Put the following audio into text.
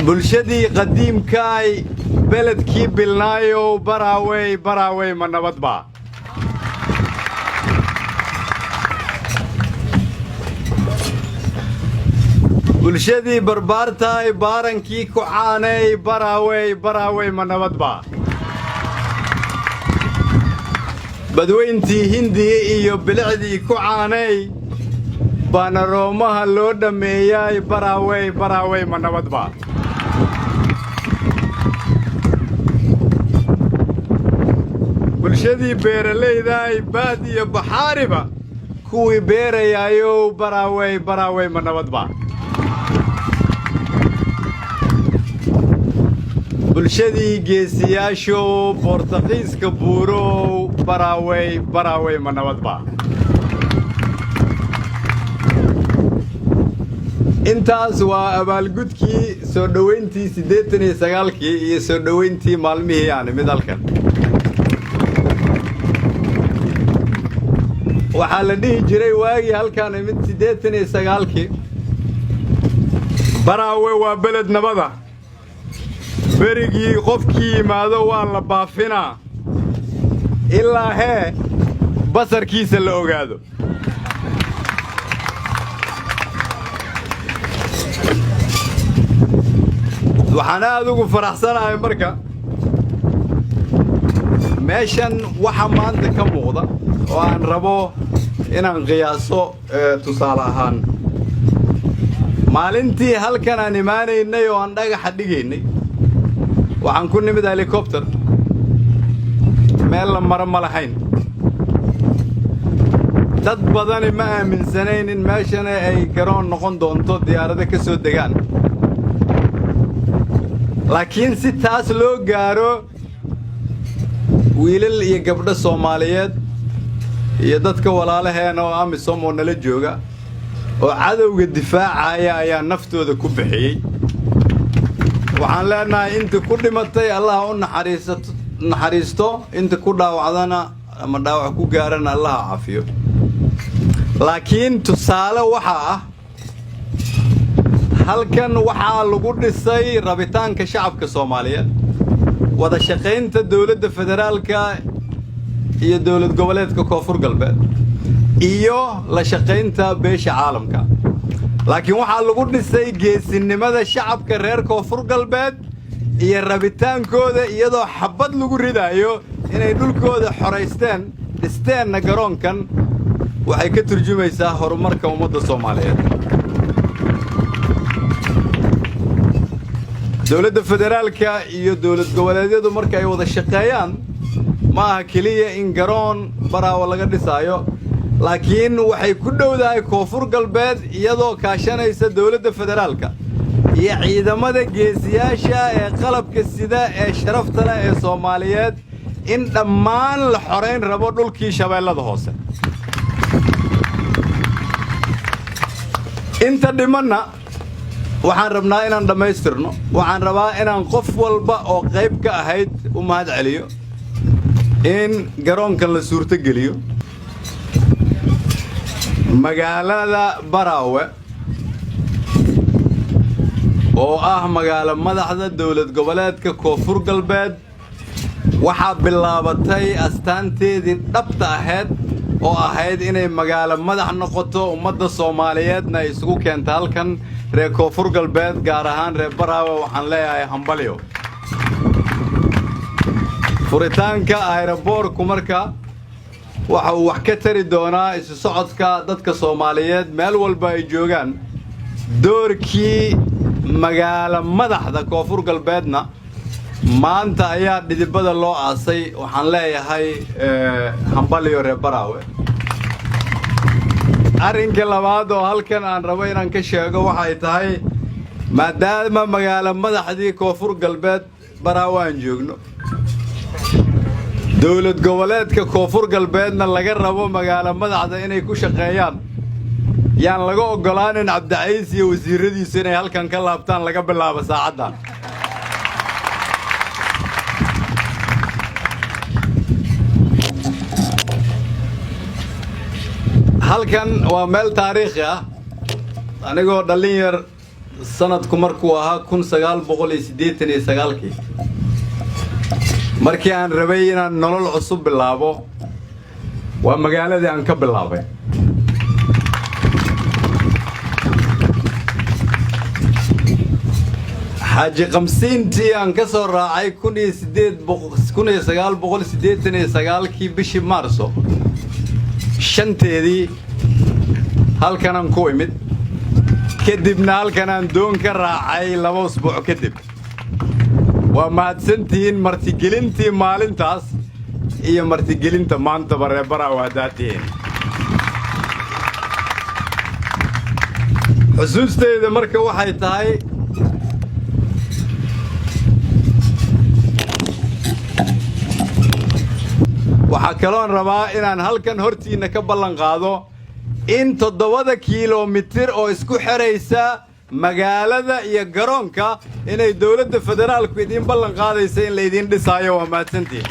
bulshadii qadiimkaay beledkii bilnaayo baraawey ma nabadba bulshadii barbaartaay baarankii ku caanay baraawey ma nabadba badweyntii hindiya iyo bilicdii ku caanay baana roomaha loo dhameeyay baraawey ma nabadba bulshadii beeralaydaay baad iyo baxaariba kuwii beerayaayo baraawey ma nabadba bulshadii geesiyaasho Boortaqiiska buurow baraawey ma nabadba intaas waa abaalgudkii soo dhaweyntii 89kii iyo soo dhaweyntii maalmihii aan mid halkan waxaa la dhihi jiray waagii halkan mid 89kii baraawey waa beled nabada berigii qofkii yimaado waa la baafinaa ilaa hee basarkiisa la ogaado waxaan aad ugu faraxsanahay marka meeshan waxa maanta ka muuqda oo aan rabo inaan qiyaaso tusaale ahaan maalintii halkan aan imaanaynay oo aan dhagaxa dhigaynay waxaan ku nimid helicopter meel la maro ma lahayn dad badani ma aaminsanayn in meeshan ay garoon noqon doonto diyaarado ka soo degaan laakiin si taas loo gaaro wiilal iyo gabdho Soomaaliyeed iyo dadka walaalaheena oo amisom oo nala jooga oo cadawga difaacaya ayaa naftooda ku bixiyay waxaan leenahay inta ku dhimatay Allah u naxariisto inta ku dhaawacdana ama dhaawac ku gaarana Allah caafiyo laakiin tusaale waxa ah halkan waxaa lagu dhisay rabitaanka shacabka Soomaaliyeed wada shaqeynta dawladda federaalka iyo dawlad goboleedka Koonfur Galbeed iyo la shaqeynta beesha caalamka laakiin waxaa lagu dhisay geesinimada shacabka reer Koonfur Galbeed iyo rabitaankooda iyadoo xabad lagu ridayo inay dhulkooda xoreysteen dhisteena garoonkan waxay ka turjumaysaa horumarka ummadda Soomaaliyeed dawladda federaalka iyo dawlad goboleedyadu marka ay wada shaqeeyaan ma aha kaliya in garoon baraawo laga dhisaayo laakiin waxay ku dhowdahay Koonfur Galbeed iyadoo kaashanaysa dawladda federaalka iyo ciidamada geesiyaasha ee qalabka sida ee sharafta leh ee Soomaaliyeed in dhammaan la xoreyn rabo dhulkii Shabeellada Hoose inta dhimanna waxaan rabnaa inaan dhamaystirno waxaan rabaa inaan qof walba oo qayb ka ahayd u mahad celiyo in garoonkan la suurto geliyo magaalada Baraawe oo ah magaalo madaxda dawlad goboleedka Koonfur Galbeed waxa bilaabatay astaanteedii dhabta ahayd oo ahayd inay magaalo madax noqoto ummadda Soomaaliyeedna isugu keento halkan reer Koonfur Galbeed gaar ahaan reer Baraawe waxaan leeyahay hambalyo furitaanka aeroboorku marka waxa uu wax ka tari doonaa isu socodka dadka Soomaaliyeed meel walba ay joogaan doorkii magaalo madaxda Koonfur Galbeedna maanta ayaa dhidibada loo aasay waxaan leeyahay hambalyo reer Baraawe arrinka labaad oo halkan aan rabo inaan ka sheego waxay tahay maadaama magaalo madaxdii Koonfur Galbeed Baraawe aan joogno dawlad goboleedka Koonfur Galbeedna laga rabo magaalo madaxda inay ku shaqeeyaan yaan laga ogolaanin Cabdicays iyo wasiiradiisu inay halkan ka laabtaan laga bilaabo saacadan halkan waa meel taariikhi ah anigoo dhalinyar sanadku markuu ahaa 1989 markii aan rabay inaan nolol cusub bilaabo waa magaaladii aan ka bilaabay حاجة 50 تيان كسر راعي كوني سجال بقول سديتني سجال كي بشي مارسو شنتي دي هل كان كويمد كدبنا هل كان دون كراعي لما أسبوع كدب وما سنتين مرتجلنتي مالنتاس هي مرتجلنت ما أنت برا وهداتين حسوستي إذا مركب واحد تاي waxaa kaloon rabaa inaan halkan hortiina ka ballan qaado in 7 kiiloomitir oo isku xiraysa magaalada iyo garoonka inay dawladda federaalku idin ballan qaadaysa in la idin dhisaayo waa mahadsantiin